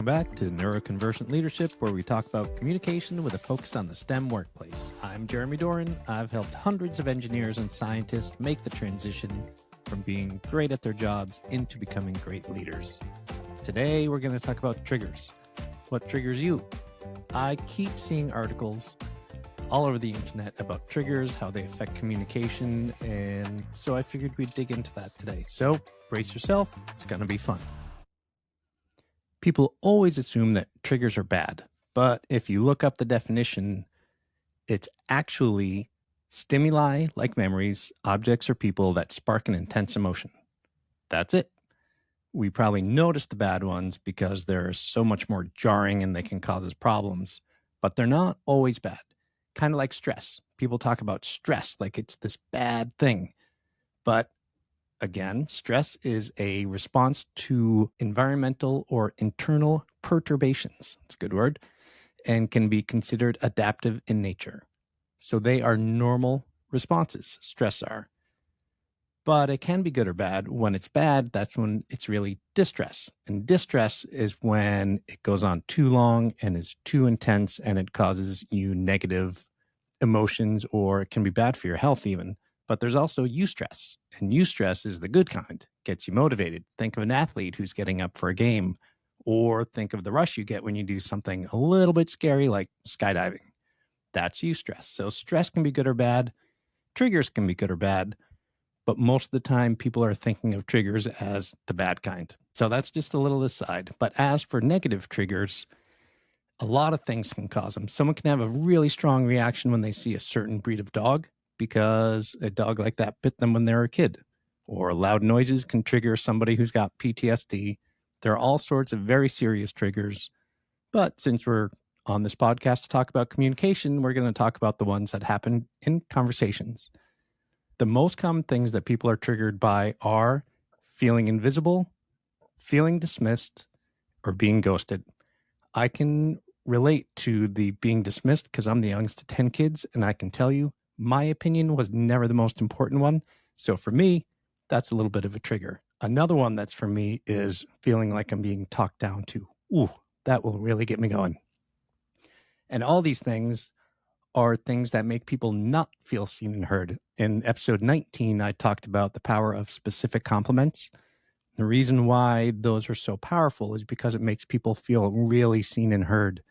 back to Neuroconvergent Leadership, where we talk about communication with a focus on the STEM workplace. I'm Jeremy Doran. I've helped hundreds of engineers and scientists make the transition from being great at their jobs into becoming great leaders. Today, we're going to talk about triggers. What triggers you? I keep seeing articles all over the internet about triggers, how they affect communication, and so I figured we'd dig into that today. So brace yourself, it's going to be fun. People always assume that triggers are bad, but if you look up the definition, it's actually stimuli like memories, objects, or people that spark an intense emotion. That's it. We probably notice the bad ones because they're so much more jarring and they can cause us problems, but they're not always bad. Kind of like stress. People talk about stress like it's this bad thing, but again, stress is a response to environmental or internal perturbations. It's a good word, and can be considered adaptive in nature. So they are normal responses, stress are. But it can be good or bad. When it's bad, that's when it's really distress. And distress is when it goes on too long and is too intense and it causes you negative emotions, or it can be bad for your health even. But there's also eustress, and eustress is the good kind, gets you motivated. Think of an athlete who's getting up for a game, or think of the rush you get when you do something a little bit scary like skydiving. That's eustress. So stress can be good or bad. Triggers can be good or bad, but most of the time people are thinking of triggers as the bad kind. So that's just a little aside. But as for negative triggers, a lot of things can cause them. Someone can have a really strong reaction when they see a certain breed of dog, because a dog like that bit them when they were a kid. Or loud noises can trigger somebody who's got PTSD. There are all sorts of very serious triggers. But since we're on this podcast to talk about communication, we're going to talk about the ones that happen in conversations. The most common things that people are triggered by are feeling invisible, feeling dismissed, or being ghosted. I can relate to the being dismissed because I'm the youngest of 10 kids, and I can tell you my opinion was never the most important one. So for me, that's a little bit of a trigger. Another one that's for me is feeling like I'm being talked down to. Ooh, that will really get me going. And all these things are things that make people not feel seen and heard. In episode 19, I talked about the power of specific compliments. The reason why those are so powerful is because it makes people feel really seen and heard.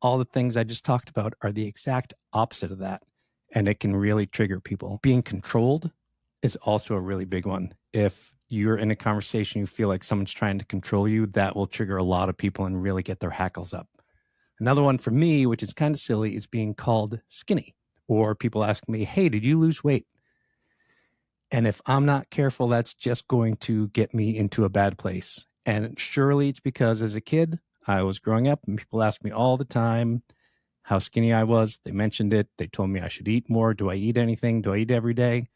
All the things I just talked about are the exact opposite of that, and it can really trigger people. Being controlled is also a really big one. If you're in a conversation, you feel like someone's trying to control you, that will trigger a lot of people and really get their hackles up. Another one for me, which is kind of silly, is being called skinny, or people ask me, hey, did you lose weight? And if I'm not careful, that's just going to get me into a bad place. And surely it's because as a kid, I was growing up and people asked me all the time how skinny I was. They mentioned it. They told me I should eat more. Do I eat anything? Do I eat every day?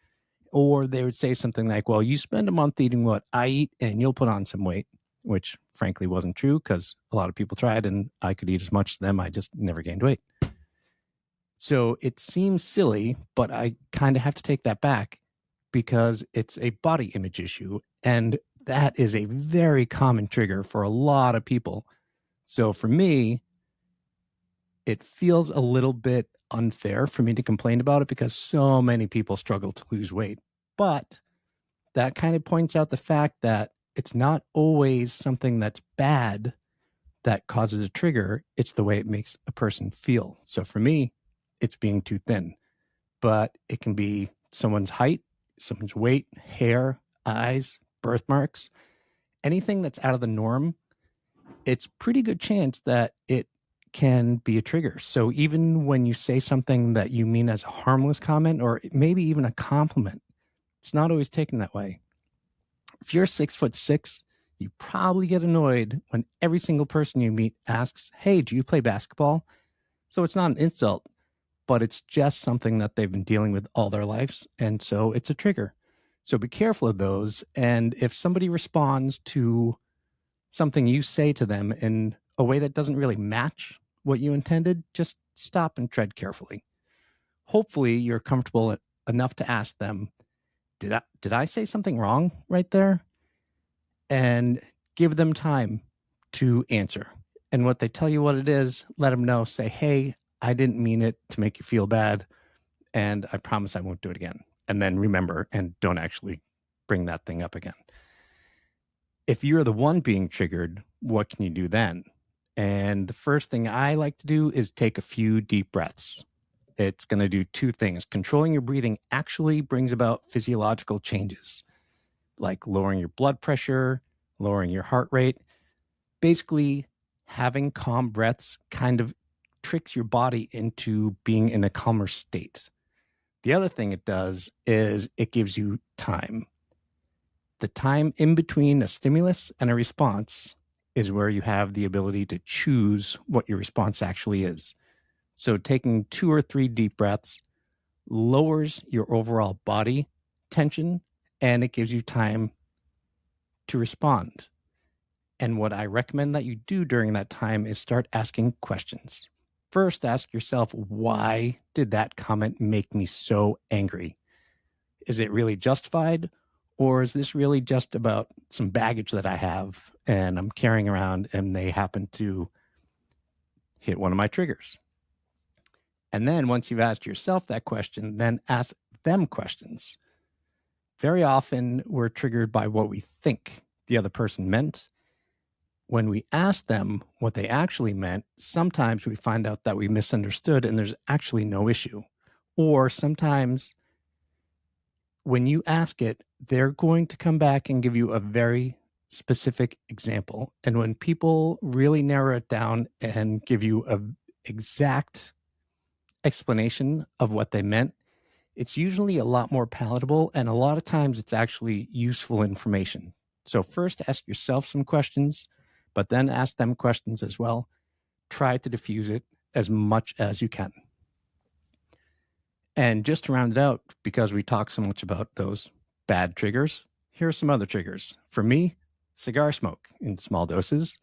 Or they would say something like, well, you spend a month eating what I eat and you'll put on some weight, which frankly wasn't true because a lot of people tried and I could eat as much as them. I just never gained weight. So it seems silly, but I kind of have to take that back because it's a body image issue. And that is a very common trigger for a lot of people. So for me, it feels a little bit unfair for me to complain about it because so many people struggle to lose weight. But that kind of points out the fact that it's not always something that's bad that causes a trigger. It's the way it makes a person feel. So for me, it's being too thin, but it can be someone's height, someone's weight, hair, eyes, birthmarks, anything that's out of the norm. It's pretty good chance that it can be a trigger. So even when you say something that you mean as a harmless comment, or maybe even a compliment, it's not always taken that way. If you're 6'6", you probably get annoyed when every single person you meet asks, hey, do you play basketball? So it's not an insult, but it's just something that they've been dealing with all their lives. And so it's a trigger. So be careful of those. And if somebody responds to something you say to them in a way that doesn't really match what you intended, just stop and tread carefully. Hopefully you're comfortable enough to ask them, did I say something wrong right there? And give them time to answer. And what they tell you what it is, let them know. Say, hey, I didn't mean it to make you feel bad, and I promise I won't do it again. And then remember and don't actually bring that thing up again. If you're the one being triggered, what can you do then? And the first thing I like to do is take a few deep breaths. It's going to do two things. Controlling your breathing actually brings about physiological changes, like lowering your blood pressure, lowering your heart rate. Basically, having calm breaths kind of tricks your body into being in a calmer state. The other thing it does is it gives you time. The time in between a stimulus and a response is where you have the ability to choose what your response actually is. So taking 2 or 3 deep breaths lowers your overall body tension, and it gives you time to respond. And what I recommend that you do during that time is start asking questions. First, ask yourself, why did that comment make me so angry? Is it really justified? Or is this really just about some baggage that I have and I'm carrying around and they happen to hit one of my triggers? And then once you've asked yourself that question, then ask them questions. Very often we're triggered by what we think the other person meant. When we ask them what they actually meant, sometimes we find out that we misunderstood and there's actually no issue. Or sometimes when you ask it, they're going to come back and give you a very specific example. And when people really narrow it down and give you an exact explanation of what they meant, it's usually a lot more palatable. And a lot of times it's actually useful information. So first ask yourself some questions, but then ask them questions as well. Try to diffuse it as much as you can. And just to round it out, because we talk so much about those bad triggers, here are some other triggers. For me, cigar smoke in small doses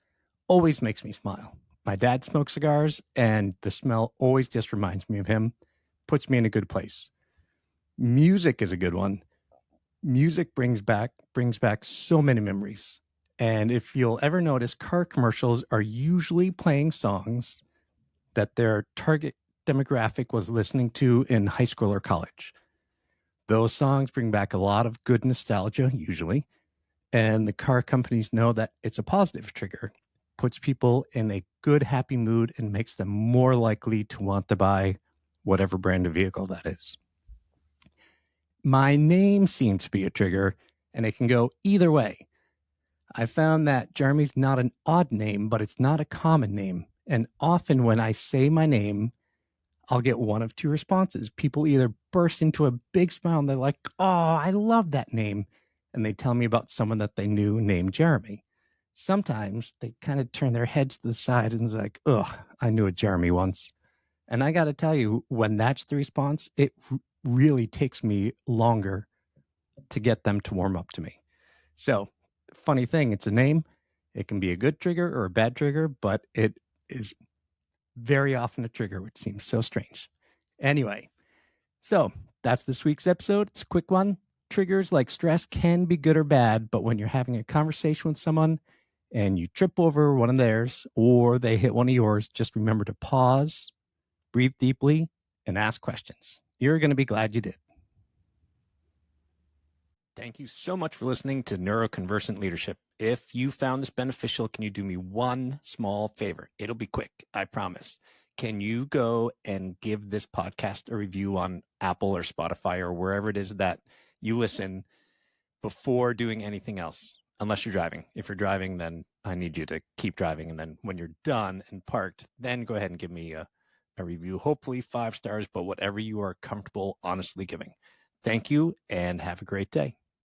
always makes me smile. My dad smokes cigars, and the smell always just reminds me of him, puts me in a good place. Music is a good one. Music brings back so many memories. And if you'll ever notice, car commercials are usually playing songs that their target demographic was listening to in high school or college. Those songs bring back a lot of good nostalgia, usually, and the car companies know that it's a positive trigger, puts people in a good, happy mood, and makes them more likely to want to buy whatever brand of vehicle that is. My name seems to be a trigger, and it can go either way. I found that Jeremy's not an odd name, but it's not a common name. And often when I say my name, I'll get one of two responses. People either burst into a big smile and they're like, oh, I love that name. And they tell me about someone that they knew named Jeremy. Sometimes they kind of turn their heads to the side and it's like, oh, I knew a Jeremy once. And I got to tell you, when that's the response, it really takes me longer to get them to warm up to me. So, funny thing, it's a name. It can be a good trigger or a bad trigger, but it is very often a trigger, which seems so strange. Anyway, so that's this week's episode. It's a quick one. Triggers like stress can be good or bad, but when you're having a conversation with someone and you trip over one of theirs or they hit one of yours, just remember to pause, breathe deeply, and ask questions. You're going to be glad you did. Thank you so much for listening to Neuroconversant Leadership. If you found this beneficial, can you do me one small favor? It'll be quick, I promise. Can you go and give this podcast a review on Apple or Spotify or wherever it is that you listen before doing anything else? Unless you're driving. If you're driving, then I need you to keep driving. And then when you're done and parked, then go ahead and give me a review. Hopefully 5 stars, but whatever you are comfortable honestly giving. Thank you and have a great day.